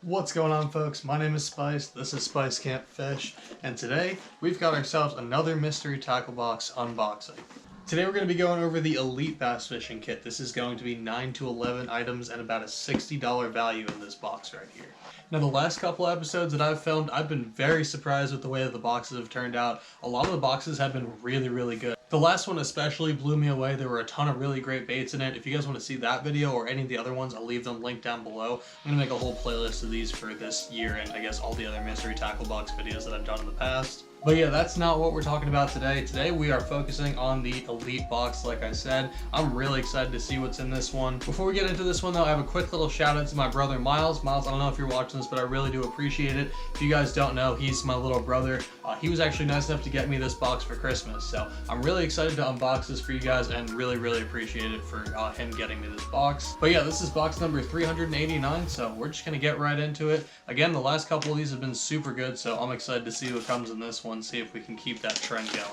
What's going on, folks? My name is Spice, this is Spice Can't Fish, and today we've got ourselves another mystery tackle box unboxing. Today we're going to be going over the Elite Bass Fishing Kit. This is going to be 9 to 11 items and about a $60 value in this box right here. Now, the last couple episodes that I've filmed, I've been very surprised with the way that the boxes have turned out. A lot of the boxes have been really good. The last one especially blew me away. There were a ton of really great baits in it. If you guys want to see that video or any of the other ones, I'll leave them linked down below. I'm going to make a whole playlist of these for this year and I guess all the other mystery tackle box videos that I've done in the past. But yeah, that's not what we're talking about today. Today we are focusing on the Elite box, like I said. I'm really excited to see what's in this one. Before we get into this one though, I have a quick little shout out to my brother Miles. Miles, I don't know if you're watching this, but I really do appreciate it. If you guys don't know, he's my little brother. He was actually nice enough to get me this box for Christmas. So I'm really excited to unbox this for you guys and really appreciate it for him getting me this box. But yeah, this is box number 389, so we're just gonna get right into it. Again, the last couple of these have been super good, so I'm excited to see what comes in this one, see if we can keep that trend going.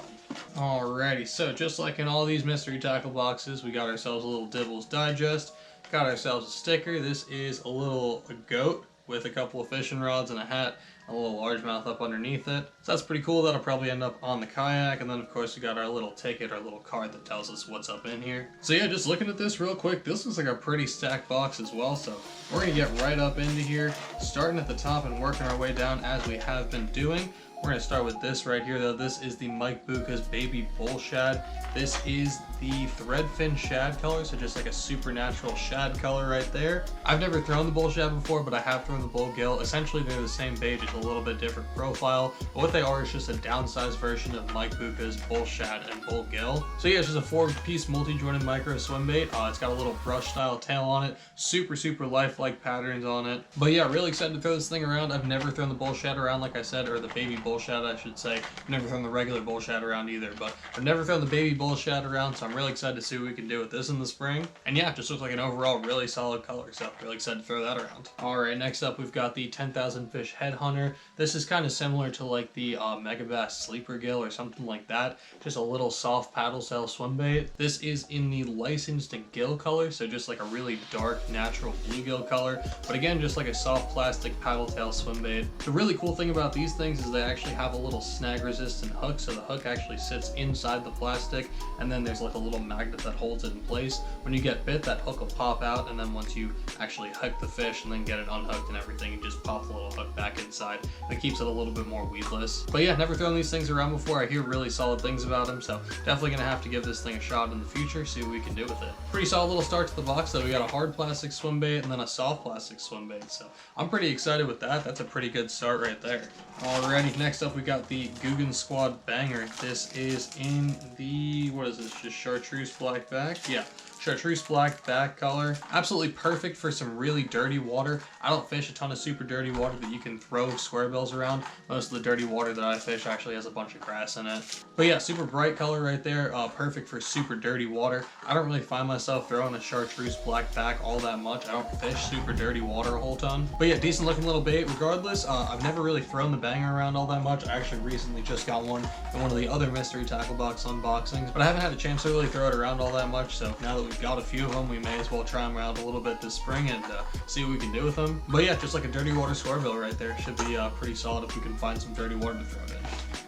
Alrighty, so just like in all these mystery tackle boxes, we got ourselves a little Dibbles Digest, got ourselves a sticker. This is a little goat with a couple of fishing rods and a hat, a little largemouth up underneath it. So that's pretty cool. That'll probably end up on the kayak. And then of course we got our little ticket, our little card that tells us what's up in here. So yeah, just looking at this real quick, this looks like a pretty stacked box as well. So we're gonna get right up into here, starting at the top and working our way down as we have been doing. We're going to start with this right here though. This is the Mike Bucca's Baby Bull Shad. This is the threadfin shad color, so just like a supernatural shad color right there. I've never thrown the bull shad before, but I have thrown the bull gill. Essentially they're the same bait, just a little bit different profile. But what they are is just a downsized version of Mike Bucca's bull shad and bull gill. So yeah, it's just a 4-piece multi-jointed micro swim bait. It's got a little brush style tail on it, super lifelike patterns on it. But yeah, really excited to throw this thing around. I've never thrown the bull shad around, like I said, or the baby bull shad, I should say. I've never thrown the regular bull shad around either, but I've never thrown the baby bull shad around, so I'm really excited to see what we can do with this in the spring. And yeah, it just looks like an overall really solid color, so really excited to throw that around. Alright, next up we've got the 10,000 Fish Headhunter. This is kind of similar to like the Megabass Sleeper Gill or something like that. Just a little soft paddle style swim bait. This is in the licensed gill color, so just like a really dark natural bluegill color, but again just like a soft plastic paddle tail swim bait. The really cool thing about these things is they actually have a little snag resistant hook, so the hook actually sits inside the plastic and then there's like a little magnet that holds it in place. When you get bit, that hook will pop out, and then once you actually hook the fish and then get it unhooked and everything, you just pop the little hook back inside. It keeps it a little bit more weedless. But yeah, never thrown these things around before. I hear really solid things about them, so definitely gonna have to give this thing a shot in the future, see what we can do with it. Pretty solid little start to the box though. We got a hard plastic swim bait and then a soft plastic swim bait, so I'm pretty excited with that. That's a pretty good start right there. Alrighty, next up we got the Googan Banger. This is in the, what is this, just chartreuse black back? Yeah. Chartreuse black back color. Absolutely perfect for some really dirty water. I don't fish a ton of super dirty water that you can throw square bills around. Most of the dirty water that I fish actually has a bunch of grass in it. But yeah, super bright color right there. Perfect for super dirty water. I don't really find myself throwing a chartreuse black back all that much. I don't fish super dirty water a whole ton. But yeah, decent looking little bait regardless. I've never really thrown the Banger around all that much. I actually recently just got one in one of the other mystery tackle box unboxings, but I haven't had a chance to really throw it around all that much, so now that we've got a few of them, we may as well try them around a little bit this spring and see what we can do with them. But yeah, just like a dirty water squarebill right there. Should be pretty solid if we can find some dirty water to throw it in.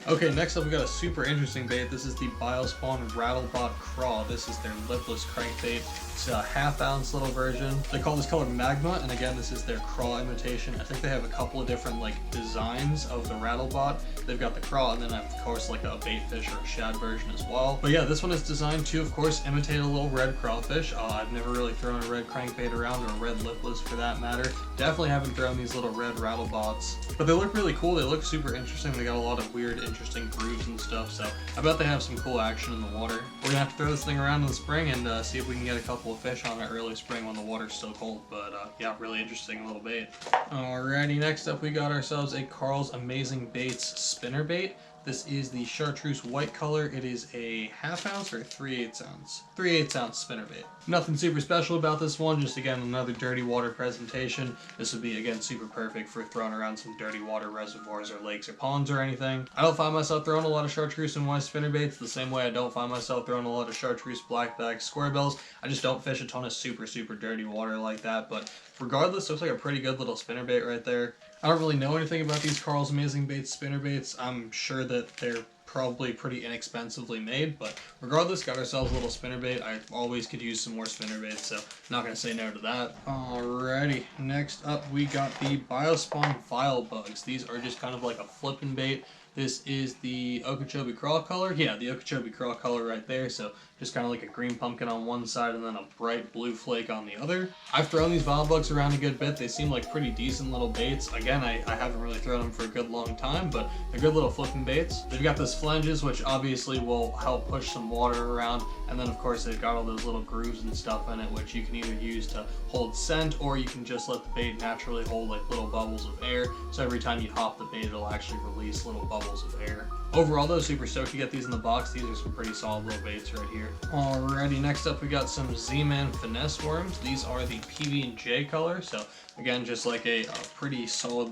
Okay, next up we got a super interesting bait. This is the Biospawn Rattlebot Craw. This is their lipless crankbait. It's a half-ounce little version. They call this color Magma, and again, this is their craw imitation. I think they have a couple of different like designs of the Rattlebot. They've got the craw, and then of course like a bait fish or a shad version as well. But yeah, this one is designed to, of course, imitate a little red crawfish. I've never really thrown a red crankbait around, or a red lipless for that matter. Definitely haven't thrown these little red Rattlebots, but they look really cool. They look super interesting. They got a lot of weird, interesting grooves and stuff, so I bet they have some cool action in the water. We're gonna have to throw this thing around in the spring and see if we can get a couple of fish on it early spring when the water's still cold, but yeah, really interesting little bait. Alrighty, next up we got ourselves a Carl's Amazing Baits Spinnerbait. This is the chartreuse white color. It is a 1/2 ounce or 3/8 ounce? 3/8 ounce spinnerbait. Nothing super special about this one, just again another dirty water presentation. This would be again super perfect for throwing around some dirty water reservoirs or lakes or ponds or anything. I don't find myself throwing a lot of chartreuse and white spinnerbaits the same way I don't find myself throwing a lot of chartreuse blackback square bills. I just don't fish a ton of super dirty water like that, but regardless, looks like a pretty good little spinnerbait right there. I don't really know anything about these Carl's Amazing Baits spinnerbaits. I'm sure that they're probably pretty inexpensively made, but regardless, got ourselves a little spinnerbait. I always could use some more spinnerbaits, so not gonna say no to that. Alrighty, next up we got the Biospawn File Bugs. These are just kind of like a flipping bait. This is the Okeechobee Crawl color. Yeah, the Okeechobee Crawl color right there. So just kind of like a green pumpkin on one side and then a bright blue flake on the other. I've thrown these File Bugs around a good bit. They seem like pretty decent little baits. Again, I haven't really thrown them for a good long time, but they're good little flipping baits. They've got this flanges, which obviously will help push some water around. And then of course they've got all those little grooves and stuff in it, which you can either use to hold scent, or you can just let the bait naturally hold like little bubbles of air. So every time you hop the bait, it'll actually release little bubbles of air. Overall though, super stoked to get these in the box. These are some pretty solid little baits right here. Alrighty, next up we got some Z-Man finesse worms. These are the PB&J color. So again, just like a pretty solid.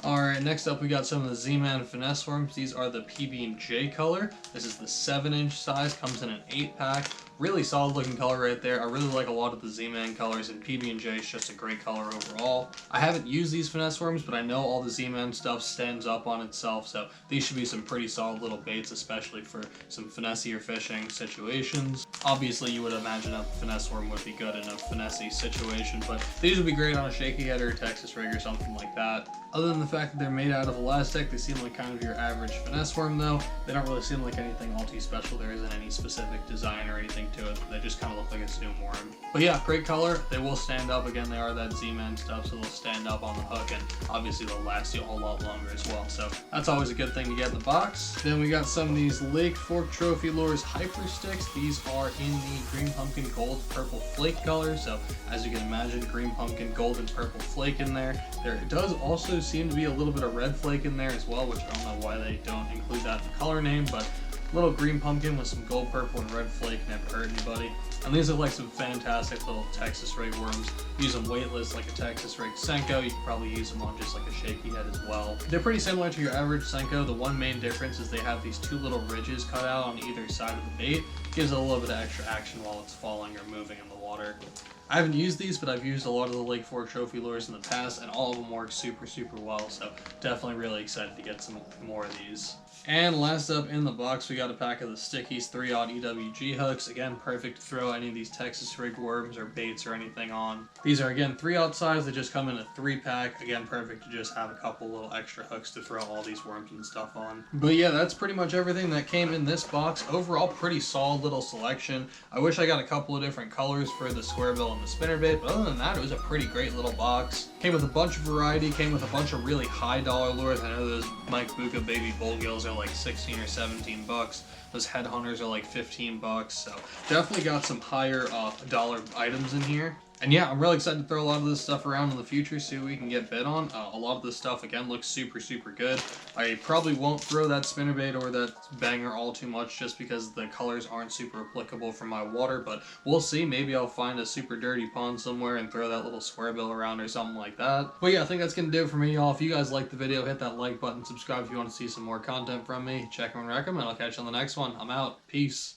Alright, next up we got some of the Z-Man finesse worms. These are the PB&J color. This is the 7-inch size, comes in an 8-pack. Really solid looking color right there. I really like a lot of the Z-Man colors, and PB&J is just a great color overall. I haven't used these finesse worms, but I know all the Z-Man stuff stands up on itself, so these should be some pretty solid little baits, especially for some finessier fishing situations. Obviously, you would imagine a finesse worm would be good in a finessey situation, but these would be great on a shaky head or a Texas rig or something like that. Other than the fact that they're made out of elastic, they seem like kind of your average finesse worm though. They don't really seem like anything all too special. There isn't any specific design or anything to it. They just kind of look like a snoom worm. But yeah, great color. They will stand up. Again, they are that Z-Man stuff, so they'll stand up on the hook, and obviously they'll last you a whole lot longer as well. So that's always a good thing to get in the box. Then we got some of these Lake Fork Trophy Lures Hyper Sticks. These are in the green pumpkin gold purple flake color. So as you can imagine, green pumpkin gold and purple flake in there. There does also seem to be a little bit of red flake in there as well, which I don't know why they don't include that in the color name, but little green pumpkin with some gold, purple, and red flake never hurt anybody. And these are like some fantastic little Texas rig worms. Use them weightless like a Texas rig Senko. You can probably use them on just like a shaky head as well. They're pretty similar to your average Senko. The one main difference is they have these two little ridges cut out on either side of the bait. Gives it a little bit of extra action while it's falling or moving in the water. I haven't used these, but I've used a lot of the Lake Fork Trophy lures in the past, and all of them work super well, so definitely really excited to get some more of these. And last up in the box, we got a pack of the Stickies 3/0 EWG hooks. Again, perfect to throw any of these Texas rig worms or baits or anything on. These are, again, 3/0 size. They just come in a 3-pack. Again, perfect to just have a couple little extra hooks to throw all these worms and stuff on. But yeah, that's pretty much everything that came in this box. Overall, pretty solid little selection. I wish I got a couple of different colors for the square bill and the spinnerbait, but other than that, it was a pretty great little box. Came with a bunch of variety, came with a bunch of really high dollar lures. I know those Mike Buka baby bullgills are like 16 or 17 bucks. Those headhunters are like 15 bucks. So definitely got some higher dollar items in here. And yeah, I'm really excited to throw a lot of this stuff around in the future, see what we can get bid on. A lot of this stuff, again, looks super good. I probably won't throw that spinnerbait or that banger all too much just because the colors aren't super applicable for my water, but we'll see. Maybe I'll find a super dirty pond somewhere and throw that little square bill around or something like that. But yeah, I think that's going to do it for me, y'all. If you guys liked the video, hit that like button, subscribe if you want to see some more content from me. Check and recommend. I'll catch you on the next one. I'm out. Peace.